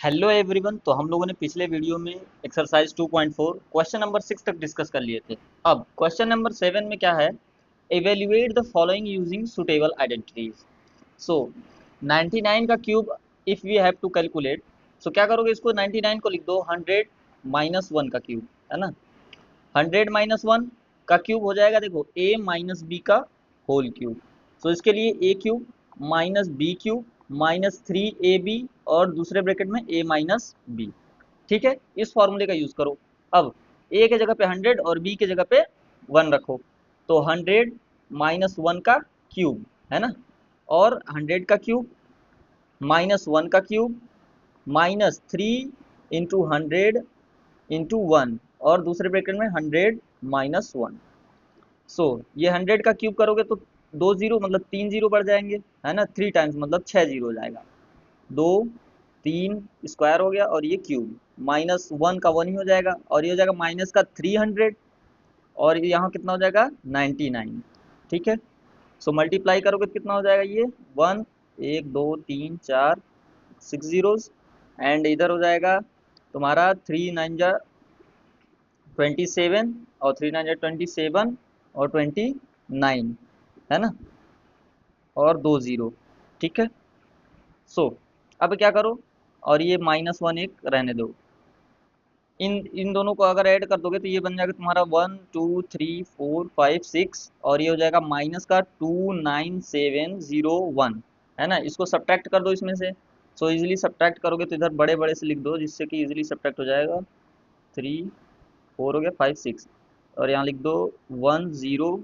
Hello everyone. तो हम लोगों ने पिछले वीडियो में एक्सरसाइज 2.4 क्वेश्चन नंबर 6 तक डिस्कस कर लिए थे। अब क्वेश्चन नंबर 7 में क्या है, evaluate the following using suitable identities. So 99 का cube if we have to calculate, so क्या करोगे, इसको 99 को लिख दो 100 माइनस 1 का क्यूब, है ना। 100 माइनस 1 का क्यूब हो जाएगा, देखो a माइनस बी का होल क्यूब। सो इसके लिए a cube minus B cube minus 3ab और दूसरे ब्रैकेट में a माइनस बी। ठीक है, इस फॉर्मूले का यूज करो। अब a के जगह पे 100 और b के जगह पे 1 रखो, तो 100 माइनस 1 का क्यूब, है ना, और 100 का क्यूब माइनस 1 का क्यूब माइनस 3 इंटू 100 इंटू 1 और दूसरे ब्रैकेट में 100 माइनस 1। सो ये 100 का क्यूब करोगे तो दो जीरो मतलब तीन जीरो बढ़ जाएंगे, है ना। थ्री टाइम्स मतलब 6 जीरो हो जाएगा, दो तीन स्क्वायर हो गया और ये क्यूब माइनस 1 का 1 ही हो जाएगा और ये हो जाएगा माइनस का 300 और ये यहाँ कितना हो जाएगा 99। ठीक है, सो मल्टीप्लाई करोगे तो कितना हो जाएगा ये 1 1 2 3 4 6 जीरोस एंड इधर हो जाएगा तुम्हारा 3 9 जा 27 और 3 9 जा 27 और 29, है ना, और दो जीरो। ठीक है, सो अब क्या करो, और ये माइनस 1 एक रहने दो। इन इन दोनों को अगर ऐड कर दोगे तो ये बन जाएगा तुम्हारा 1 2 3 4 5 6 और ये हो जाएगा माइनस का 29701, है ना। इसको सब्ट्रैक्ट कर दो इसमें से। सो इजीली सब्ट्रैक्ट करोगे तो इधर बड़े बड़े से लिख दो जिससे कि इजीली सब्ट्रैक्ट हो जाएगा। 3 4 हो गया 5 6 और यहाँ लिख दो 1 0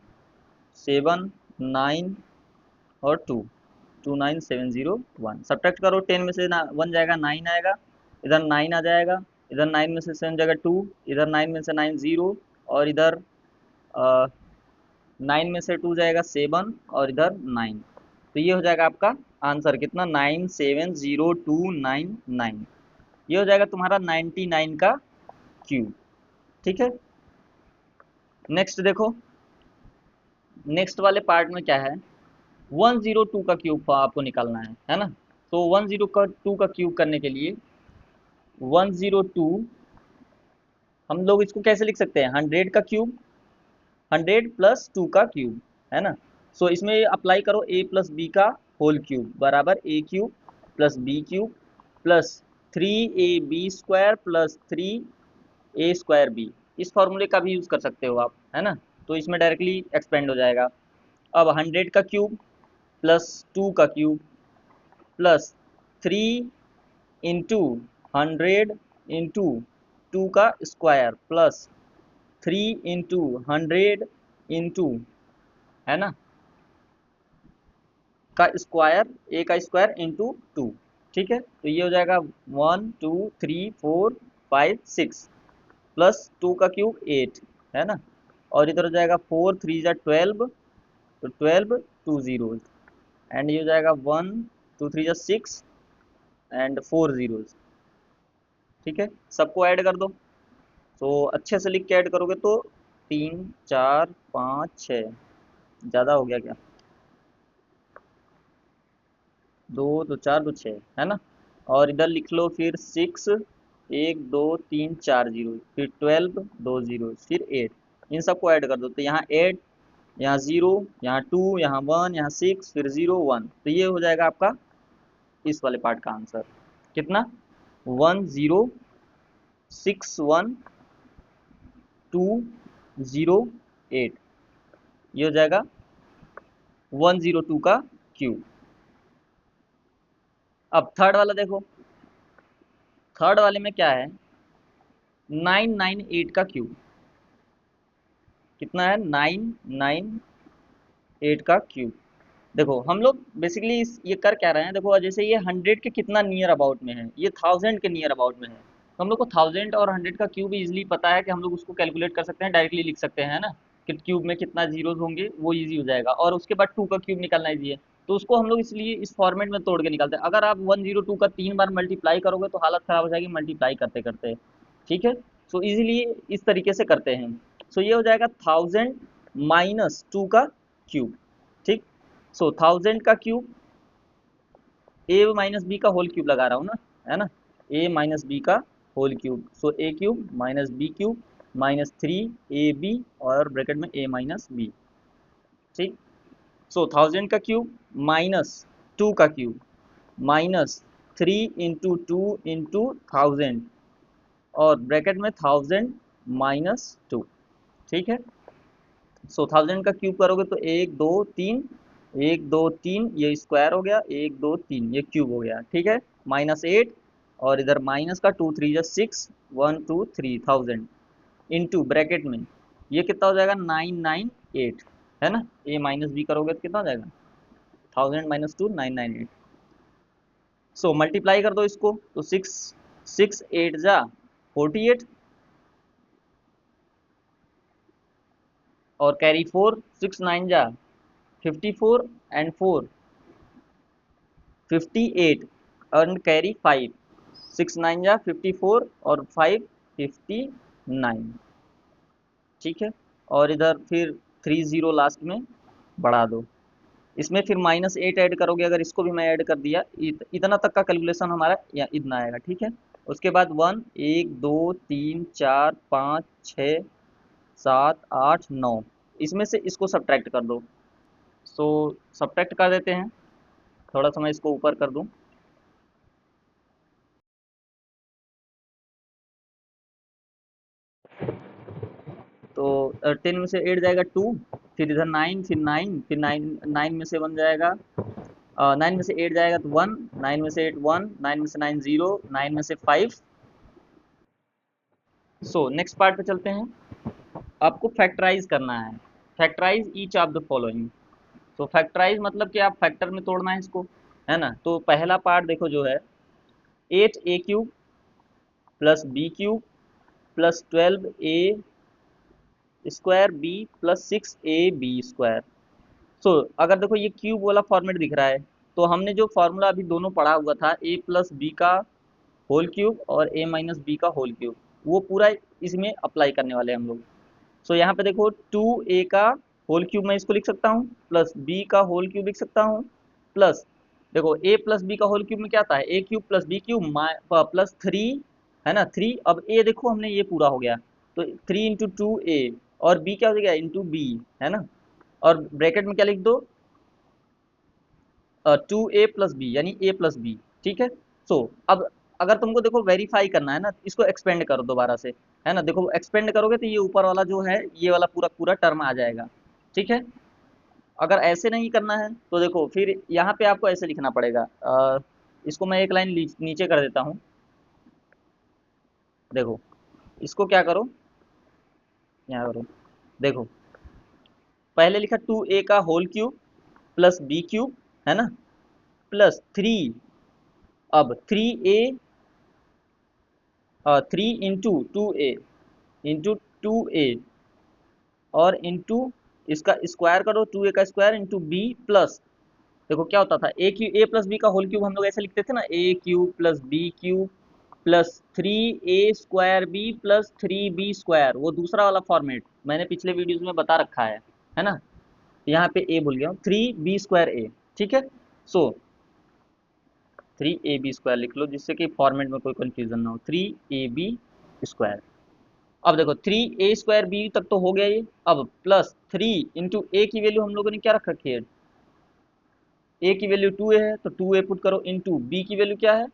7 9 और 2 29701। सब्ट्रैक्ट करो, 10 में से 1 जाएगा 9 आएगा, इधर 9 आ जाएगा, इधर 9 में से 7 जाएगा 2, इधर 9 में से 9 0 और इधर 9 में से 2 जाएगा 7 और इधर 9। तो ये हो जाएगा आपका आंसर कितना 970299। ये हो जाएगा तुम्हारा 99 का क्यूब। ठीक है, नेक्स्ट देखो, नेक्स्ट वाले पार्ट में क्या है, 102 का क्यूब आपको निकालना है ना। तो 102 का क्यूब करने के लिए 102 हम लोग इसको कैसे लिख सकते हैं, 100 का क्यूब 100 प्लस 2 का क्यूब, है ना। सो इसमें अप्लाई करो a प्लस बी का होल क्यूब बराबर a cube plus B cube plus 3ab² plus 3a²b। इस फॉर्मूले का भी यूज़ कर सकते हो आप, है ना। तो इसमें डायरेक्टली एक्सपेंड हो जाएगा। अब 100 का क्यूब प्लस 2 का क्यूब प्लस 3 इंटू 100 इंटू 2 का स्क्वायर प्लस 3 इंटू 100 इंटू, है ना, का स्क्वायर, ए का स्क्वायर इंटू 2। ठीक है, तो ये हो जाएगा 1 2 3 4 5 6 प्लस 2 का क्यूब 8, है ना, और इधर हो जाएगा 4 3 जा 12, तो 12 2 जीरो एंड ये हो जाएगा 1 2 3 जा 6 एंड 4 जीरोज। ठीक है, सबको ऐड कर दो। तो अच्छे से लिख के ऐड करोगे तो 3 4 5 6, ज़्यादा हो गया क्या, दो तो चार दो छः, है ना, और इधर लिख लो फिर 6 1 2 3 4 जीरो, फिर 12 दो जीरो, फिर 8। इन सबको ऐड कर दो तो यहाँ 8, यहाँ 0, यहाँ 2, यहाँ 1, यहाँ 6, फिर 0 1। तो ये हो जाएगा आपका इस वाले पार्ट का आंसर कितना 1061208। ये हो जाएगा 102 का क्यूब। अब थर्ड वाला देखो, थर्ड वाले में क्या है 998 का क्यूब। कितना है 998 का क्यूब। देखो हम लोग बेसिकली ये कर क्या रहे हैं, देखो जैसे ये 100 के कितना नियर अबाउट में है, ये 1000 के नियर अबाउट में है, तो हम लोग को 1000 और 100 का क्यूब इजीली पता है कि हम लोग उसको कैलकुलेट कर सकते हैं, डायरेक्टली लिख सकते हैं, है ना, कि क्यूब में कितना जीरोज होंगे वो इजी हो जाएगा और उसके बाद 2 का क्यूब निकालना इजी है। तो उसको हम लोग इसलिए इस फॉर्मेट में तोड़ के निकालते हैं। अगर आप 102 का 3 बार मल्टीप्लाई करोगे तो हालत ख़राब हो जाएगी मल्टीप्लाई करते करते। ठीक है, सो इजीली इस तरीके से करते हैं। सो ये हो जाएगा 1000 माइनस 2 का क्यूब। ठीक, सो 1000 का क्यूब ए माइनस बी का होल क्यूब लगा रहा हूँ ना, है ना, ए माइनस बी का whole cube, so A cube minus B cube minus 3ab और ब्रैकेट में a माइनस बी। ठीक, सो 1000 का क्यूब माइनस 2 का क्यूब माइनस 3 इंटू 2 इंटू 1000 और ब्रैकेट में 1000 माइनस 2। ठीक है, सो 1000 का क्यूब करोगे तो 1 2 3, 1 2 3 ये स्क्वायर हो गया, 1 2 3 ये क्यूब हो गया। ठीक है, माइनस 8 और इधर माइनस का 2 3 6 1 2 3 1000 इंटू ब्रैकेट में ये कितना हो जाएगा 998, है ना। ए माइनस बी करोगे तो कितना हो जाएगा 1000 माइनस 2 998। सो मल्टीप्लाई कर दो इसको तो 6 6 8 जा 48 और कैरी 4 6 9 जा 54 एंड 4 58 एंड कैरी 5 6 9 जा 54 और 5 59। ठीक है, और इधर फिर 30 लास्ट में बढ़ा दो। इसमें फिर माइनस 8 ऐड करोगे, अगर इसको भी मैं ऐड कर दिया इतना तक का कैलकुलेशन हमारा या इतना आएगा। ठीक है, उसके बाद 1 1 2 3 4 5 6 7 8 9 इसमें से इसको सब्ट्रैक्ट कर दो। सो सब्ट्रैक्ट कर देते हैं, थोड़ा सा मैं इसको ऊपर कर दूं तो 10 में से 8 जाएगा 2, फिर इधर 9 फिर 9 फिर 9 9 में से 1 जाएगा, 9 में से 8 जाएगा तो 1, 9 में से 8 1, 9 में से 9 0, 9 में से 5। सो नेक्स्ट पार्ट पे चलते हैं। आपको फैक्टराइज करना है, factorise each of the following. तो फैक्टराइज मतलब कि आप फैक्टर में तोड़ना है इसको, है ना। तो पहला पार्ट देखो जो है 8a³ plus b³ plus 12a² plus 6ab²। सो अगर देखो ये क्यूब वाला फॉर्मेट दिख रहा है तो हमने जो फॉर्मूला अभी दोनों पढ़ा हुआ था a प्लस बी का होल क्यूब और a माइनस बी का होल क्यूब, वो पूरा इसमें अप्लाई करने वाले हैं हम लोग। सो यहाँ पे देखो 2a का होल क्यूब मैं इसको लिख सकता हूँ प्लस b का होल क्यूब लिख सकता हूँ प्लस देखो a प्लस बी का होल क्यूब में क्या आता है a cube plus B cube plus 3, है ना 3। अब a देखो हमने ये पूरा हो गया तो 3 इंटू 2a और b क्या हो गया इंटू बी, है ना। और ब्रैकेट में क्या लिख दो 2a प्लस बी यानी a प्लस बी। ठीक है, सो अब अगर तुमको देखो वेरीफाई करना है ना इसको एक्सपेंड करो दोबारा से, है ना। देखो एक्सपेंड करोगे तो ये ऊपर वाला जो है ये वाला पूरा पूरा टर्म आ जाएगा। ठीक है, अगर ऐसे नहीं करना है तो देखो फिर यहाँ पे आपको ऐसे लिखना पड़ेगा। इसको मैं एक लाइन नीचे कर देता हूँ। देखो इसको क्या करो, यहाँ करो, देखो पहले लिखा 2a का whole cube plus B cube, है ना, प्लस 3, अब 3a 3 इंटू 2a और इंटू इसका स्क्वायर करो 2a का स्क्वायर इंटू बी प्लस देखो क्या होता था a प्लस बी का होल क्यूब हम लोग ऐसे लिखते थे ना a³ plus b³ plus 3a² B plus 3b², वो दूसरा वाला फॉर्मेट मैंने पिछले वीडियोज में बता रखा है ना। यहाँ पे a भूल गया हूँ 3b²a। ठीक है, सो 3ab² लिख लो जिससे कि फॉर्मेट में कोई कंफ्यूजन ना हो, 3ab²। अब देखो 3a² तक तो हो गया ये, अब प्लस 3 इंटू ए की वैल्यू हम लोगों ने क्या रख रखी है, ए की वैल्यू 2a है तो 2a पुट करो इंटू बी की वैल्यू क्या है,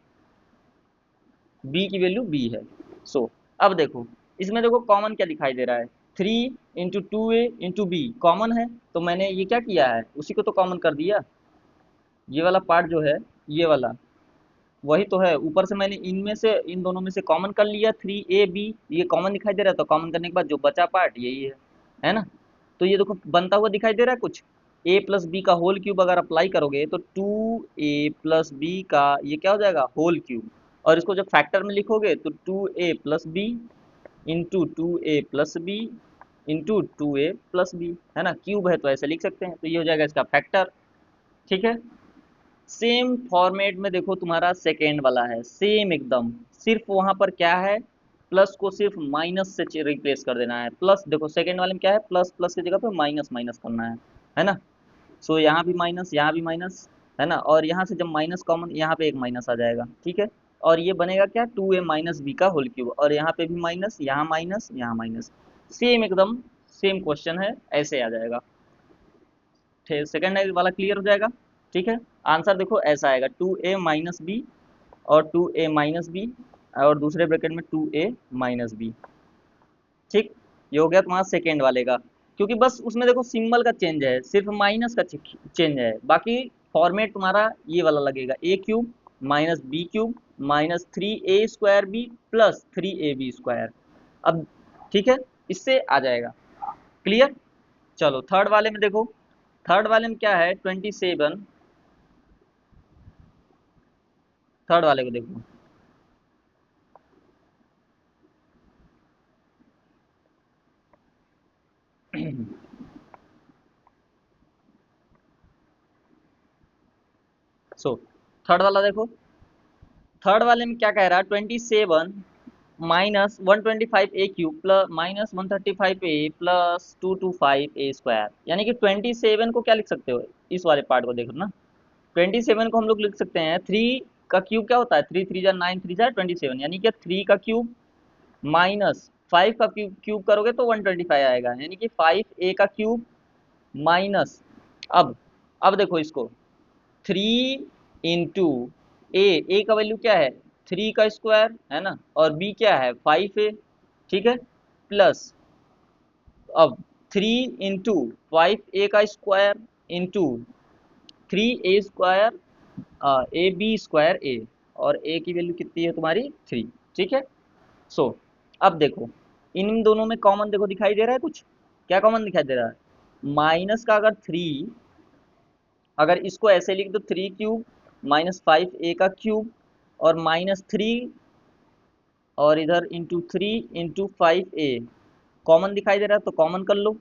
बी की वैल्यू b है। सो अब देखो इसमें देखो कॉमन क्या दिखाई दे रहा है 3 into 2a into B common है तो मैंने ये क्या किया है उसी को तो कॉमन कर दिया। ये वाला पार्ट जो है ये वाला वही तो है, ऊपर से मैंने इनमें से इन दोनों में से कॉमन कर लिया 3ab, ये कॉमन दिखाई दे रहा है तो कॉमन करने के बाद जो बचा पार्ट यही है ना। तो ये देखो बनता हुआ दिखाई दे रहा है कुछ, a प्लस बी का होल क्यूब अगर अप्लाई करोगे तो 2a प्लस बी का ये क्या हो जाएगा होल क्यूब, और इसको जब फैक्टर में लिखोगे तो 2a plus B into 2a plus B into 2a plus B, है ना, क्यूब है तो ऐसे लिख सकते हैं तो ये हो जाएगा इसका फैक्टर। ठीक है, सेम फॉर्मेट में देखो तुम्हारा सेकेंड वाला है सेम एकदम, सिर्फ वहां पर क्या है प्लस को सिर्फ माइनस से रिप्लेस कर देना है। प्लस देखो सेकेंड वाले में क्या है प्लस प्लस की जगह पे माइनस माइनस करना है ना। सो यहाँ भी माइनस यहाँ भी माइनस, है ना, और यहाँ से जब माइनस कॉमन, यहाँ पे एक माइनस आ जाएगा, ठीक है। और ये बनेगा क्या, 2a माइनस बी का होल क्यूब, और यहाँ पे भी माइनस, यहाँ माइनस, यहाँ माइनस, सेम एकदम सेम क्वेश्चन है, ऐसे आ जाएगा। सेकंड वाला क्लियर हो जाएगा, ठीक है। आंसर देखो ऐसा आएगा, 2a माइनस बी और 2a माइनस बी, और दूसरे ब्रैकेट में 2a माइनस बी, ठीक। ये हो गया तुम्हारा सेकेंड वाले का, क्योंकि बस उसमें देखो सिंबल का चेंज है, सिर्फ माइनस का चेंज है, बाकी फॉर्मेट तुम्हारा ये वाला लगेगा, A cube minus B cube minus 3a² B plus 3ab²। अब ठीक है, इससे आ जाएगा क्लियर। चलो थर्ड वाले में देखो, थर्ड वाले में क्या है, 27, थर्ड वाले को देखो। सो थर्ड वाला देखो, थर्ड वाले में क्या कह रहा है, 27 minus 125a³ plus minus 135a plus 225a², यानी कि 27 को क्या लिख सकते हो, इस वाले पार्ट को देखो ना, 27 को हम लोग लिख सकते हैं, 3 का क्यूब क्या होता है, 3 3 जा 9, 3 जा 27, यानी कि 3 का क्यूब माइनस 5 का क्यूब, क्यूब करोगे तो 125 आएगा, यानी कि 5a का क्यूब माइनस, अब देखो इसको, 3 इंटू ए का वैल्यू क्या है, 3 का स्क्वायर है ना, और बी क्या है 5a, ठीक है, प्लस अब 3 इंटू 5a का स्क्वायर इंटू 3a², ab² और a की वैल्यू कितनी है तुम्हारी 3, ठीक है। सो अब देखो, इन दोनों में कॉमन देखो दिखाई दे रहा है कुछ, क्या कॉमन दिखाई दे रहा है, माइनस का अगर 3, अगर इसको ऐसे लिख दो, 3 क्यूब माइनस 5a का क्यूब और माइनस 3, और इधर इंटू 3 इंटू 5a, कॉमन दिखाई दे रहा है तो कॉमन कर लो,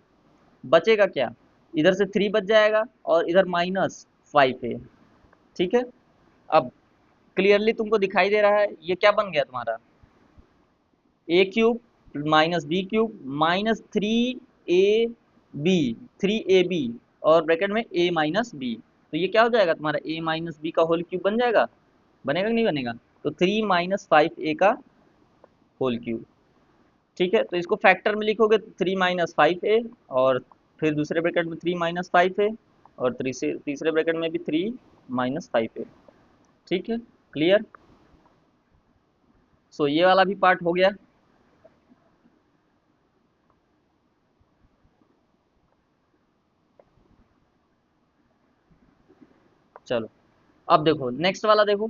बचेगा क्या, इधर से 3 बच जाएगा और इधर माइनस 5a, ठीक है। अब क्लियरली तुमको दिखाई दे रहा है, ये क्या बन गया तुम्हारा, A cube minus B cube minus 3ab, 3ab और ब्रैकेट में a माइनस बी, तो ये क्या हो जाएगा तुम्हारा, a माइनस बी का होल क्यूब बन जाएगा, बनेगा कि नहीं बनेगा, तो 3 माइनस 5a का होल क्यूब, ठीक है। तो इसको फैक्टर में लिखोगे तो 3 माइनस 5a, और फिर दूसरे ब्रैकेट में 3 माइनस 5a, और तीसरे ब्रैकेट में भी 3 माइनस 5a, ठीक है क्लियर। सो ये वाला भी पार्ट हो गया। चलो अब देखो नेक्स्ट वाला देखो,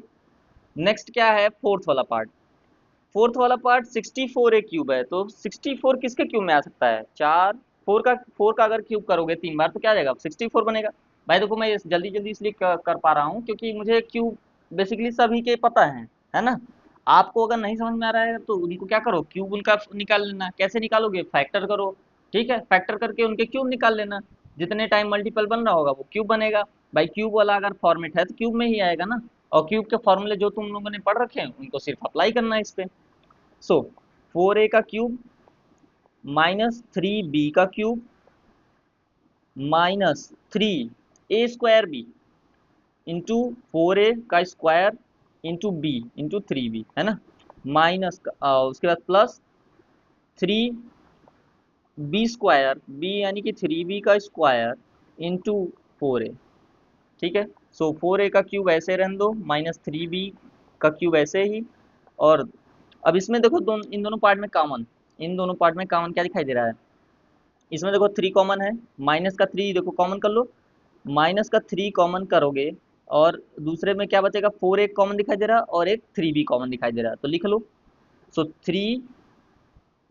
नेक्स्ट क्या है, फोर्थ वाला पार्ट, फोर्थ वाला पार्ट 64 एक क्यूब है, तो 64 किसके क्यूब में आ सकता है, चार, फोर का अगर क्यूब करोगे 3 बार तो क्या आ जाएगा, 64 बनेगा। भाई देखो मैं जल्दी जल्दी इसलिए कर पा रहा हूँ क्योंकि मुझे क्यूब बेसिकली सभी के पता है ना। आपको अगर नहीं समझ में आ रहा है तो उनको क्या करो, क्यूब उनका निकाल लेना, कैसे निकालोगे, फैक्टर करो, ठीक है, फैक्टर करके उनके क्यूब निकाल लेना, जितने टाइम मल्टीपल बन रहा होगा वो क्यूब बनेगा। भाई क्यूब वाला अगर फॉर्मेट है तो क्यूब में ही आएगा ना, और क्यूब के फॉर्मूले जो तुम लोगों ने पढ़ रखे हैं उनको सिर्फ अप्लाई करना है इस पे। सो 4a का क्यूब माइनस 3b का cube minus 3a² B into 4a का square into B into 3b, है ना, माइनस उसके बाद प्लस 3b² बी यानी कि 3b का स्क्वायर इंटू 4a, ठीक है। सो 4a का क्यूब ऐसे रहने दो, माइनस 3b का क्यूब ऐसे ही, और अब इसमें देखो इन दोनों पार्ट में कॉमन, इन दोनों पार्ट में कॉमन क्या दिखाई दे रहा है, इसमें देखो 3 कॉमन है, माइनस का 3 देखो कॉमन कर लो, माइनस का 3 कॉमन करोगे, और दूसरे में क्या बचेगा, 4 एक कॉमन दिखाई दे रहा है और एक 3b कॉमन दिखाई दे रहा है, तो लिख लो। सो 3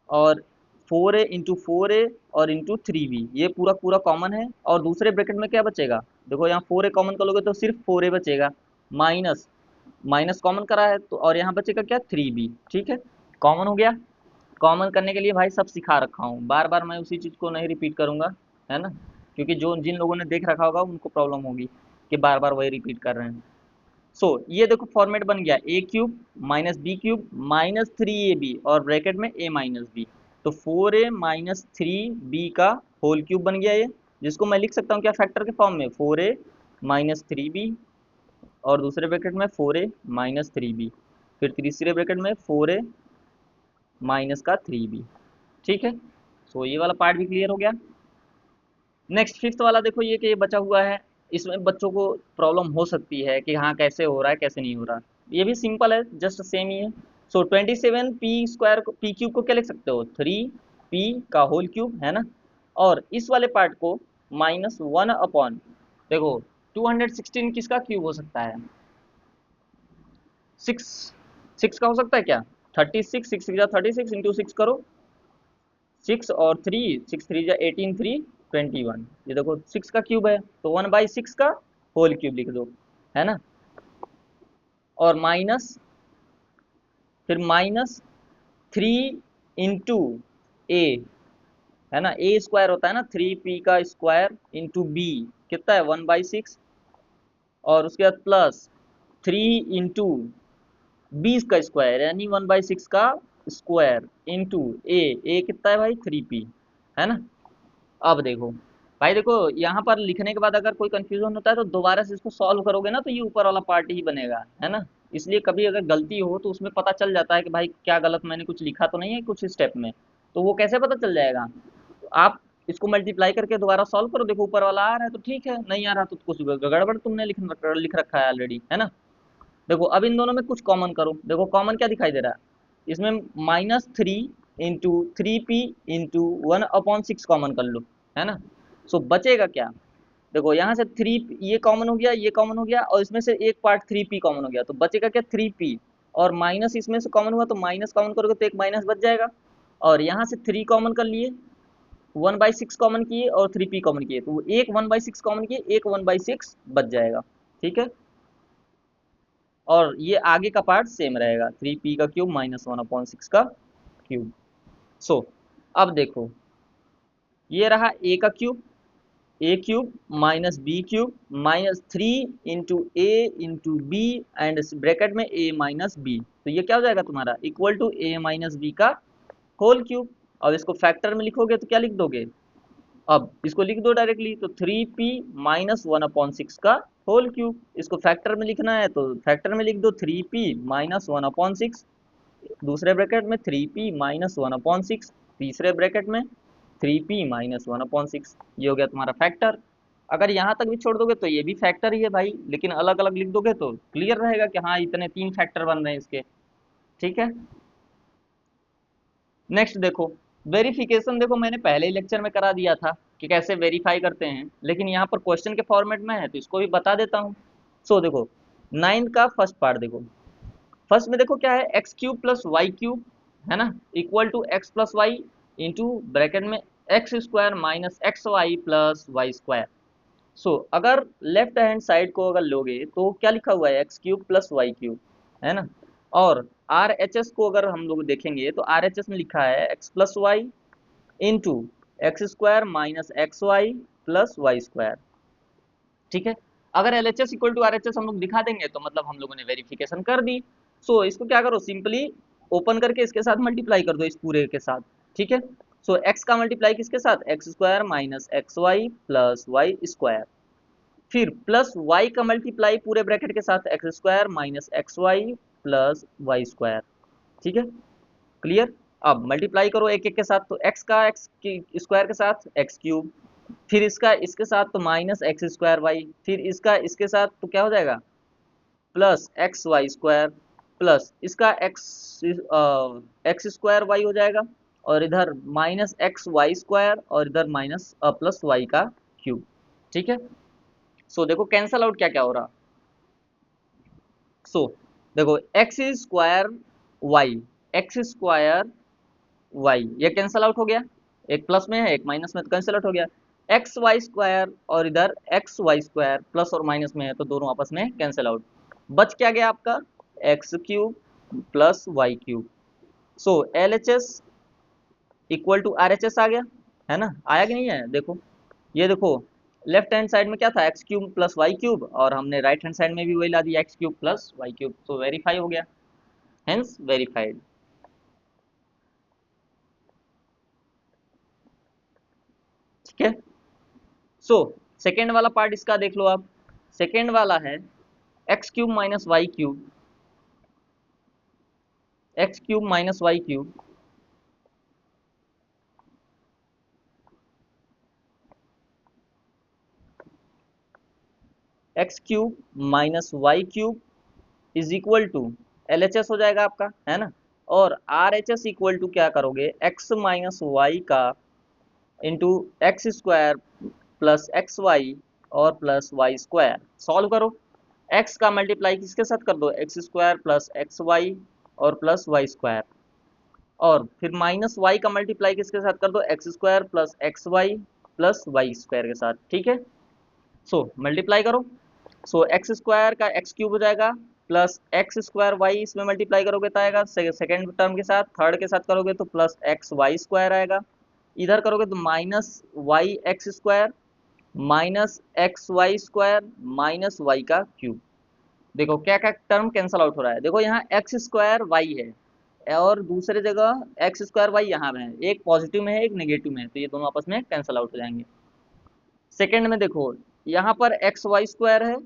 और 4a इंटू 4a और इंटू 3b, ये पूरा पूरा कॉमन है, और दूसरे ब्रैकेट में क्या बचेगा, देखो यहाँ 4a कॉमन कर लोगे तो सिर्फ 4a बचेगा, माइनस माइनस कॉमन करा है तो, और यहाँ बचेगा क्या 3b, ठीक है, कॉमन हो गया। कॉमन करने के लिए भाई सब सिखा रखा हूँ, बार बार मैं उसी चीज़ को नहीं रिपीट करूँगा, है ना, क्योंकि जो जिन लोगों ने देख रखा होगा उनको प्रॉब्लम होगी कि बार बार वही रिपीट कर रहे हैं। सो ये देखो फॉर्मेट बन गया, A cube minus B cube minus 3ab और ब्रैकेट में a माइनस बी, तो 4a माइनस 3b का होल क्यूब बन गया ये, जिसको मैं लिख सकता हूँ क्या फैक्टर के फॉर्म में, 4a माइनस 3b और दूसरे ब्रैकेट में 4a माइनस 3b, फिर तीसरे ब्रैकेट में 4a माइनस का 3b। ठीक है, सो ये वाला पार्ट भी क्लियर हो गया। नेक्स्ट फिफ्थ वाला देखो, ये कि ये बचा हुआ है, इसमें बच्चों को प्रॉब्लम हो सकती है कि हाँ कैसे हो रहा है कैसे नहीं हो रहा। ये भी सिंपल है, जस्ट सेम ही है। सो 27p² को p क्यूब को क्या लिख सकते हो, 3p का होल क्यूब, है ना। और इस वाले पार्ट को -1 अपॉन, देखो 216 किसका क्यूब हो सकता है, 6, 6 का हो सकता है क्या, 36, 6 जा 36 इंटू 6 करो, 6 और 3, 6 3 जा 18, 3 21, ये देखो 6 का क्यूब है, तो 1/6 का होल क्यूब लिख दो, है ना। और माइनस, फिर -3 इंटू ए, है ना, ए स्क्वायर होता है ना, 3p का स्क्वायर इंटू बी, कितना है 1/6, और उसके बाद प्लस 3 इंटू बी का स्क्वायर यानी 1/6 का स्क्वायर इंटू ए कितना है भाई 3p, है ना। अब देखो भाई, देखो यहाँ पर लिखने के बाद अगर कोई कंफ्यूजन होता है तो दोबारा से इसको सॉल्व करोगे ना, तो ये ऊपर वाला पार्ट ही बनेगा, है ना। इसलिए कभी अगर गलती हो तो उसमें पता चल जाता है कि भाई क्या गलत मैंने कुछ लिखा तो नहीं है कुछ स्टेप में, तो वो कैसे पता चल जाएगा। तो आप इसको मल्टीप्लाई करके दोबारा सॉल्व करो, देखो ऊपर वाला आ रहा है तो ठीक है, नहीं आ रहा तो कुछ गड़बड़ तुमने लिख रखा है ऑलरेडी, है ना। देखो अब इन दोनों में कुछ कॉमन करो, देखो कॉमन क्या दिखाई दे रहा है इसमें, -3 इंटू 3p इंटू 1/6 कॉमन कर लो, है ना। सो बचेगा क्या, देखो यहाँ से 3 ये कॉमन हो गया, ये कॉमन हो गया, और इसमें से एक पार्ट 3p कॉमन हो गया, तो बचेगा क्या 3p, और माइनस इसमें से कॉमन हुआ तो माइनस कॉमन करोगे तो एक माइनस बच जाएगा, और यहाँ से 3 कॉमन कर लिए, 1/6 कॉमन किए और 3p कॉमन किए, तो एक 1/6 कॉमन किए, एक 1/6 बच जाएगा, ठीक है। और ये आगे का पार्ट सेम रहेगा, 3p का क्यूब -1/6 का क्यूब। सो अब देखो, ये रहा a का cube, A cube minus B cube -3 into A into B and bracket में a माइनस बी, तो ये क्या हो जाएगा तुम्हारा, equal to a minus B का होल क्यूब। अब इसको फैक्टर में लिखोगे तो क्या लिख दोगे, अब इसको लिख दो डायरेक्टली, तो 3p -1/6 का होल क्यूब, इसको फैक्टर में लिखना है तो फैक्टर में लिख दो 3p -1/6, दूसरे ब्रैकेट में 3p -1/6, तीसरे ब्रैकेट में 3p -1/6, ये हो गया तुम्हारा फैक्टर। अगर यहाँ तक भी छोड़ दोगे तो ये भी फैक्टर ही है भाई, लेकिन अलग अलग लिख दोगे तो क्लियर रहेगा कि हाँ इतने 3 फैक्टर बन रहे हैं इसके, ठीक है। नेक्स्ट देखो, वेरिफिकेशन, देखो मैंने पहले ही लेक्चर में करा दिया था कि कैसे वेरीफाई करते हैं, लेकिन यहाँ पर क्वेश्चन के फॉर्मेट में है तो इसको भी बता देता हूँ। सो देखो 9 का फर्स्ट पार्ट देखो, फर्स्ट में देखो क्या है, X cube plus Y cube, है ना, equal to X plus Y into bracket में X square minus X Y plus Y square. So अगर लेफ्ट हैंड साइड को अगर लोगे तो क्या लिखा हुआ है, X cube plus Y cube, है ना। और आर एच एस को अगर हम लोग देखेंगे तो आर एच एस में लिखा है X plus Y into X square minus X Y plus Y square, ठीक है। अगर L H S equal to R H S हम लोग दिखा देंगे तो मतलब हम लोगों ने वेरिफिकेशन कर दी। सो इसको क्या करो, सिंपली ओपन करके इसके साथ मल्टीप्लाई कर दो, इस पूरे के साथ, ठीक है। सो एक्स का मल्टीप्लाई किसके साथ, X square minus X Y plus Y square, फिर प्लस वाई का मल्टीप्लाई पूरे ब्रैकेट के साथ X square minus X Y plus Y square, ठीक है, क्लियर। अब मल्टीप्लाई करो एक एक के साथ, तो एक्स का एक्स स्क्वायर के साथ एक्स क्यूब, फिर इसका इसके साथ तो माइनस एक्स स्क्वायर वाई, फिर इसका इसके साथ तो क्या हो जाएगा plus X Y square, plus इसका एक्स स्क्वायर वाई हो जाएगा, और इधर माइनस एक्स वाई स्क्वायर, और इधर माइनस प्लस वाई का क्यूब, ठीक है। सो देखो कैंसल आउट क्या क्या हो रहा, सो देखो X square Y, X square Y ये कैंसल आउट हो गया, एक प्लस में है एक माइनस में, तो कैंसल आउट हो गया। एक्स वाई स्क्वायर और इधर एक्स वाई स्क्वायर प्लस और माइनस में है तो दोनों आपस में कैंसल आउट, बच क्या गया आपका X cube plus Y cube. So L H S equal to R H S आ गया, है ना, आया कि नहीं है, देखो ये देखो लेफ्ट हैंड साइड में क्या था, X cube plus Y cube, और हमने राइट हैंड साइड में भी वही ला दिया X cube plus Y cube, तो वेरीफाई हो गया, हेंस वेरीफाइड, ठीक है। सो सेकेंड वाला पार्ट इसका देख लो आप, सेकेंड वाला है X cube minus Y cube, X cube minus Y cube X cube minus Y cube is equal to LHS हो जाएगा आपका, है ना। और RHS इक्वल टू क्या करोगे, एक्स माइनस वाई का into X square plus X Y और प्लस वाई स्क्वायर। सॉल्व करो, एक्स का मल्टीप्लाई किसके साथ कर दो, X square plus X Y और प्लस वाई स्क्वायर, और फिर माइनस वाई का मल्टीप्लाई किसके साथ कर दो, X square plus X Y plus Y square के साथ, ठीक है। सो मल्टीप्लाई करो, सो एक्स स्क्वायर का एक्स क्यूब हो जाएगा प्लस एक्स स्क्वायर वाई, इसमें मल्टीप्लाई करोगे तो आएगा सेकेंड टर्म के साथ, थर्ड के साथ करोगे तो प्लस एक्स वाई स्क्वायर आएगा, इधर करोगे तो minus Y X square minus X Y square minus Y का क्यूब। देखो क्या क्या टर्म कैंसल आउट हो रहा है, देखो यहाँ एक्स स्क्वायर वाई है और दूसरे जगह एक्स स्क्वायर वाई यहाँ पे है, एक पॉजिटिव में है एक नेगेटिव में है, तो ये दोनों आपस में कैंसल आउट हो जाएंगे। सेकेंड में देखो यहाँ पर एक्स वाई स्क्वायर है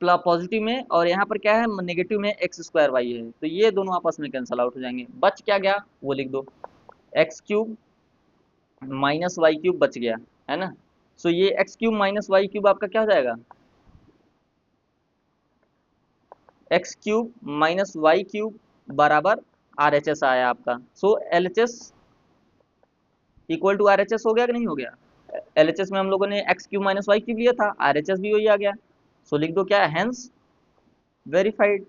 प्लस पॉजिटिव में, और यहाँ पर क्या है नेगेटिव में एक्स स्क्वायर वाई है, तो ये दोनों आपस में कैंसल आउट हो जाएंगे, बच क्या गया वो लिख दो, X cube minus Y cube बच गया, है ना। सो ये X cube minus Y cube आपका क्या हो जाएगा, X cube minus Y cube बराबर RHS आया आपका। So LHS equal to RHS हो गया कि नहीं हो गया, LHS में हम लोगों ने X cube minus Y cube लिया था, RHS भी वही आ गया। सो लिख दो क्या, हेंस वेरीफाइड,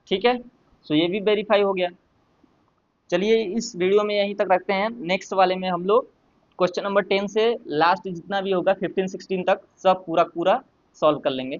ठीक है। सो ये भी वेरीफाई हो गया। चलिए इस वीडियो में यहीं तक रखते हैं, नेक्स्ट वाले में हम लोग क्वेश्चन नंबर 10 से लास्ट जितना भी होगा 15 16 तक सब पूरा पूरा सॉल्व कर लेंगे।